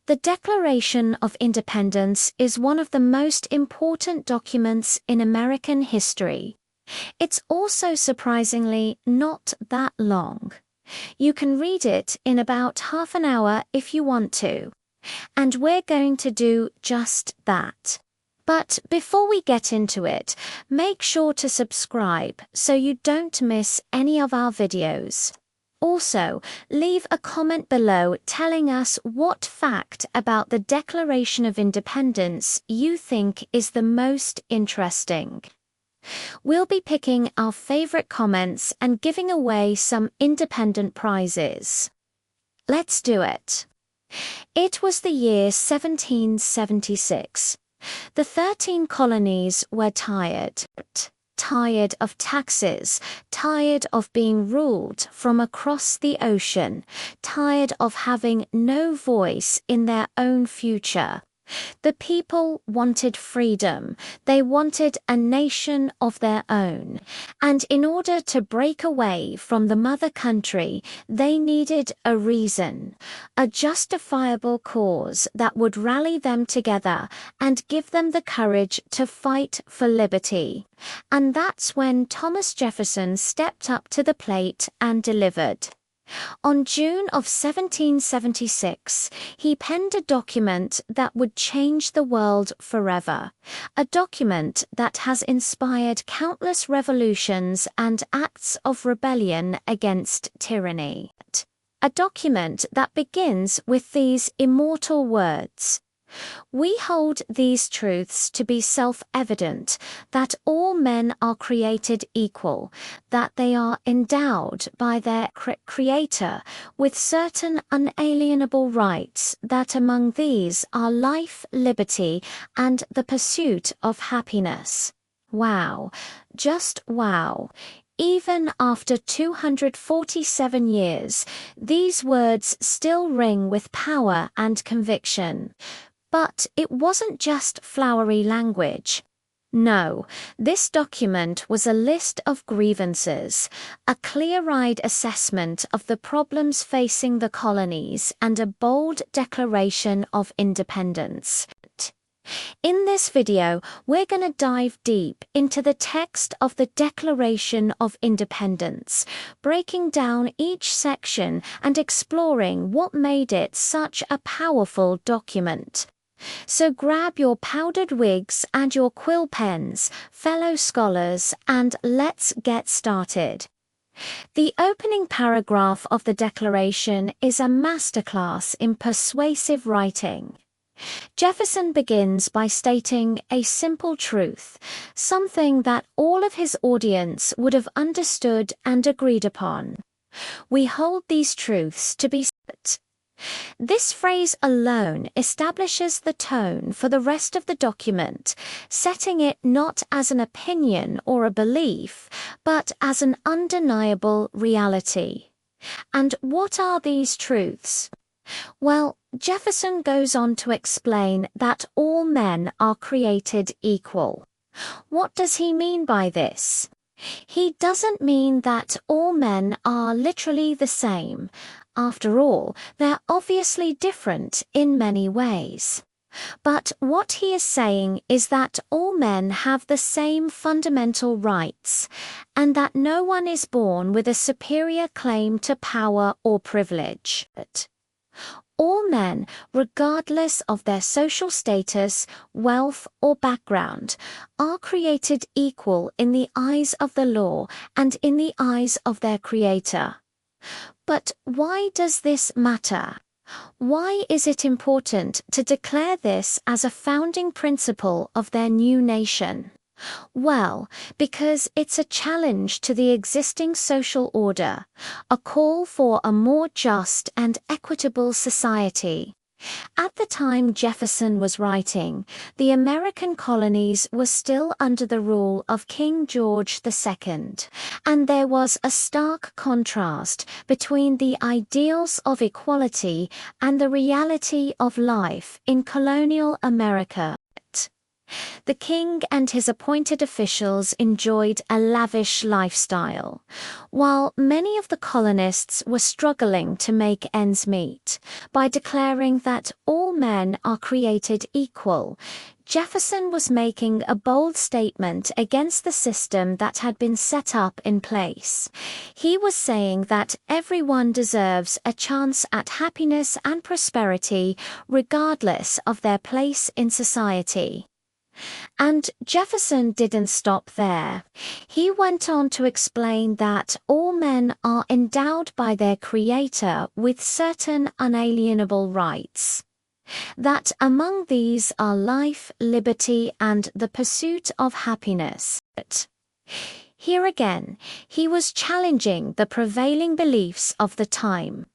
The Declaration of Independence is one of the most important documents in American history. It's also surprisingly not that long. You can read it in about half an hour if you want to. And we're going to do just that. But before we get into it, make sure to subscribe so you don't miss any of our videos. Also, leave a comment below telling us what fact about the Declaration of Independence you think is the most interesting. We'll be picking our favorite comments and giving away some independent prizes. Let's do it. It was the year 1776. The 13 colonies were tired of taxes, tired of being ruled from across the ocean, tired of having no voice in their own future. The people wanted freedom. They wanted a nation of their own. And in order to break away from the mother country, they needed a reason, a justifiable cause that would rally them together and give them the courage to fight for liberty. And that's when Thomas Jefferson stepped up to the plate and delivered. On June of 1776, he penned a document that would change the world forever, a document that has inspired countless revolutions and acts of rebellion against tyranny. A document that begins with these immortal words: "We hold these truths to be self-evident, that all men are created equal, that they are endowed by their Creator with certain unalienable rights, that among these are life, liberty, and the pursuit of happiness." Wow, just wow. Even after 247 years, these words still ring with power and conviction. But it wasn't just flowery language. No, this document was a list of grievances, a clear-eyed assessment of the problems facing the colonies, and a bold declaration of independence. In this video, we're going to dive deep into the text of the Declaration of Independence, breaking down each section and exploring what made it such a powerful document. So grab your powdered wigs and your quill pens, fellow scholars, and let's get started. The opening paragraph of the Declaration is a masterclass in persuasive writing. Jefferson begins by stating a simple truth, something that all of his audience would have understood and agreed upon. We hold these truths to be set. This phrase alone establishes the tone for the rest of the document, setting it not as an opinion or a belief, but as an undeniable reality. And what are these truths? Well, Jefferson goes on to explain that all men are created equal. What does he mean by this? He doesn't mean that all men are literally the same. After all, they're obviously different in many ways. But what he is saying is that all men have the same fundamental rights, and that no one is born with a superior claim to power or privilege. All men, regardless of their social status, wealth, or background, are created equal in the eyes of the law and in the eyes of their Creator. But why does this matter? Why is it important to declare this as a founding principle of their new nation? Well, because it's a challenge to the existing social order, a call for a more just and equitable society. At the time Jefferson was writing, the American colonies were still under the rule of King George II, and there was a stark contrast between the ideals of equality and the reality of life in colonial America. The king and his appointed officials enjoyed a lavish lifestyle, while many of the colonists were struggling to make ends meet. By declaring that all men are created equal, Jefferson was making a bold statement against the system that had been set up in place. He was saying that everyone deserves a chance at happiness and prosperity regardless of their place in society. And Jefferson didn't stop there. He went on to explain that all men are endowed by their Creator with certain unalienable rights. That among these are life, liberty, and the pursuit of happiness. Here again, he was challenging the prevailing beliefs of the time.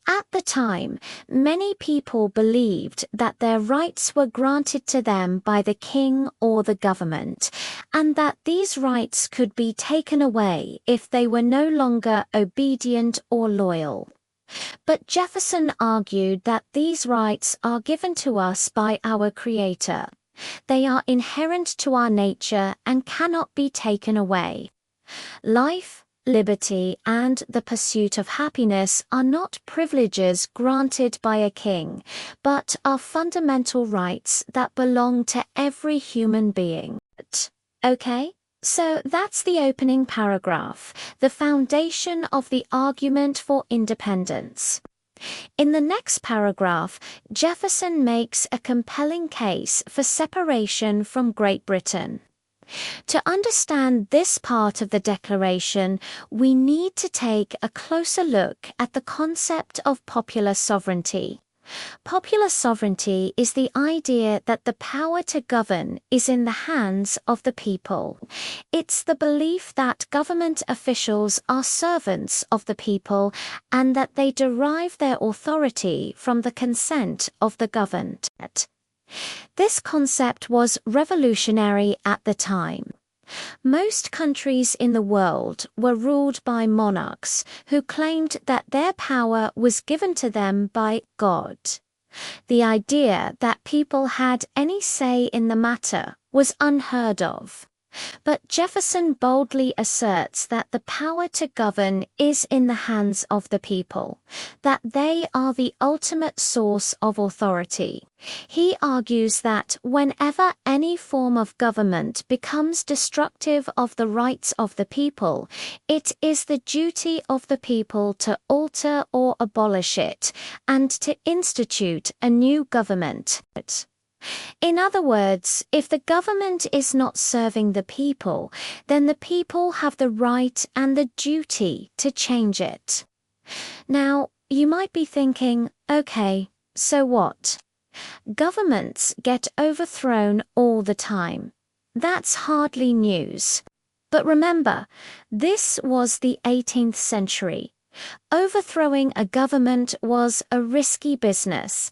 At the time, many people believed that their rights were granted to them by the king or the government, and that these rights could be taken away if they were no longer obedient or loyal. But Jefferson argued that these rights are given to us by our Creator. They are inherent to our nature and cannot be taken away. Life, liberty, and the pursuit of happiness are not privileges granted by a king, but are fundamental rights that belong to every human being. Okay? So that's the opening paragraph, the foundation of the argument for independence. In the next paragraph, Jefferson makes a compelling case for separation from Great Britain. To understand this part of the Declaration, we need to take a closer look at the concept of popular sovereignty. Popular sovereignty is the idea that the power to govern is in the hands of the people. It's the belief that government officials are servants of the people and that they derive their authority from the consent of the governed. This concept was revolutionary at the time. Most countries in the world were ruled by monarchs who claimed that their power was given to them by God. The idea that people had any say in the matter was unheard of. But Jefferson boldly asserts that the power to govern is in the hands of the people, that they are the ultimate source of authority. He argues that whenever any form of government becomes destructive of the rights of the people, it is the duty of the people to alter or abolish it, and to institute a new government. In other words, if the government is not serving the people, then the people have the right and the duty to change it. Now, you might be thinking, okay, so what? Governments get overthrown all the time. That's hardly news. But remember, this was the 18th century. Overthrowing a government was a risky business.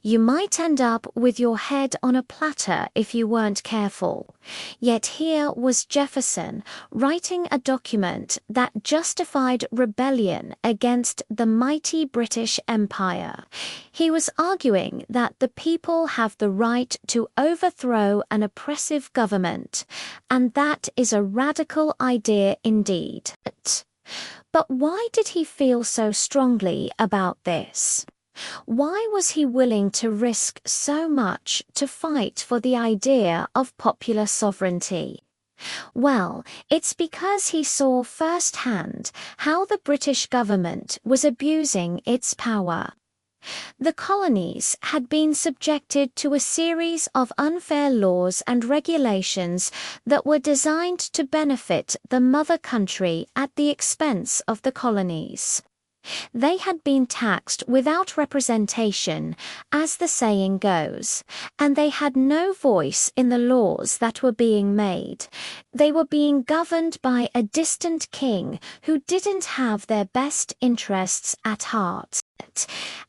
You might end up with your head on a platter if you weren't careful. Yet here was Jefferson writing a document that justified rebellion against the mighty British Empire. He was arguing that the people have the right to overthrow an oppressive government, and that is a radical idea indeed. But why did he feel so strongly about this? Why was he willing to risk so much to fight for the idea of popular sovereignty? Well, it's because he saw firsthand how the British government was abusing its power. The colonies had been subjected to a series of unfair laws and regulations that were designed to benefit the mother country at the expense of the colonies. They had been taxed without representation, as the saying goes, and they had no voice in the laws that were being made. They were being governed by a distant king who didn't have their best interests at heart.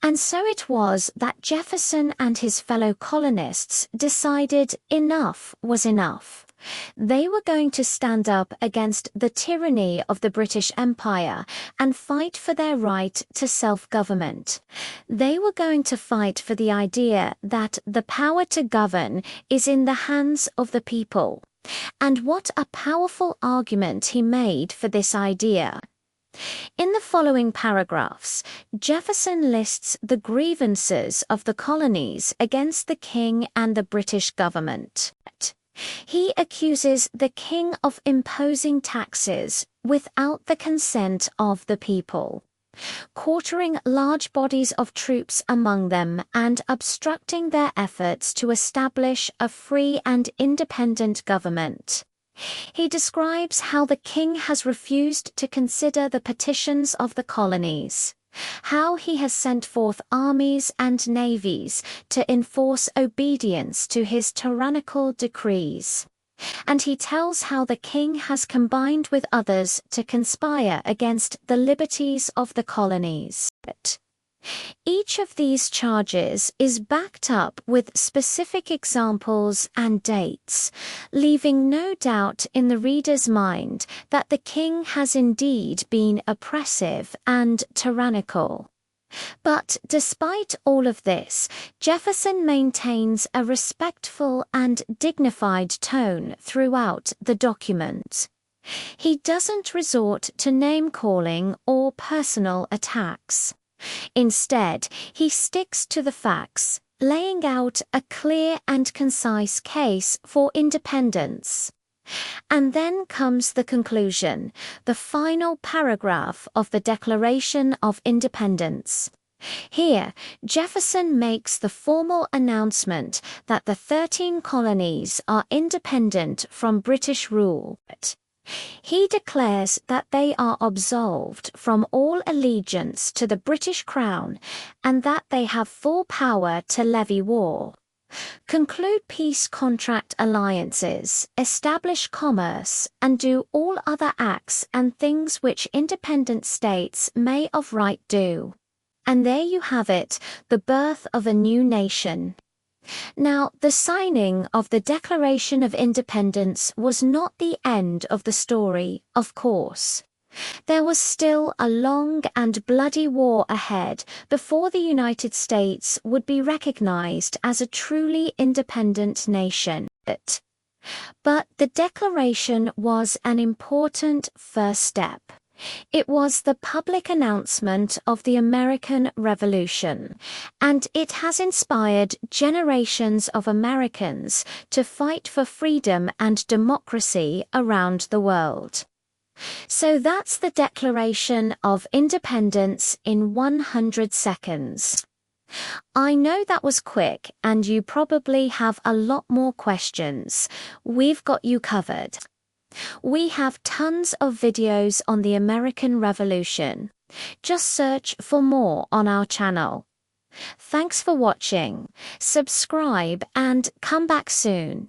And so it was that Jefferson and his fellow colonists decided enough was enough. They were going to stand up against the tyranny of the British Empire and fight for their right to self-government. They were going to fight for the idea that the power to govern is in the hands of the people. And what a powerful argument he made for this idea. In the following paragraphs, Jefferson lists the grievances of the colonies against the king and the British government. He accuses the king of imposing taxes without the consent of the people, quartering large bodies of troops among them and obstructing their efforts to establish a free and independent government. He describes how the king has refused to consider the petitions of the colonies, how he has sent forth armies and navies to enforce obedience to his tyrannical decrees. And he tells how the king has combined with others to conspire against the liberties of the colonies. Each of these charges is backed up with specific examples and dates, leaving no doubt in the reader's mind that the king has indeed been oppressive and tyrannical. But despite all of this, Jefferson maintains a respectful and dignified tone throughout the document. He doesn't resort to name-calling or personal attacks. Instead, he sticks to the facts, laying out a clear and concise case for independence. And then comes the conclusion, the final paragraph of the Declaration of Independence. Here, Jefferson makes the formal announcement that the 13 colonies are independent from British rule. He declares that they are absolved from all allegiance to the British Crown and that they have full power to levy war, conclude peace contract alliances, establish commerce, and do all other acts and things which independent states may of right do. And there you have it, the birth of a new nation. Now, the signing of the Declaration of Independence was not the end of the story, of course. There was still a long and bloody war ahead before the United States would be recognized as a truly independent nation. But the Declaration was an important first step. It was the public announcement of the American Revolution, and it has inspired generations of Americans to fight for freedom and democracy around the world. So that's the Declaration of Independence in 100 seconds. I know that was quick, and you probably have a lot more questions. We've got you covered. We have tons of videos on the American Revolution. Just search for more on our channel. Thanks for watching. Subscribe and come back soon.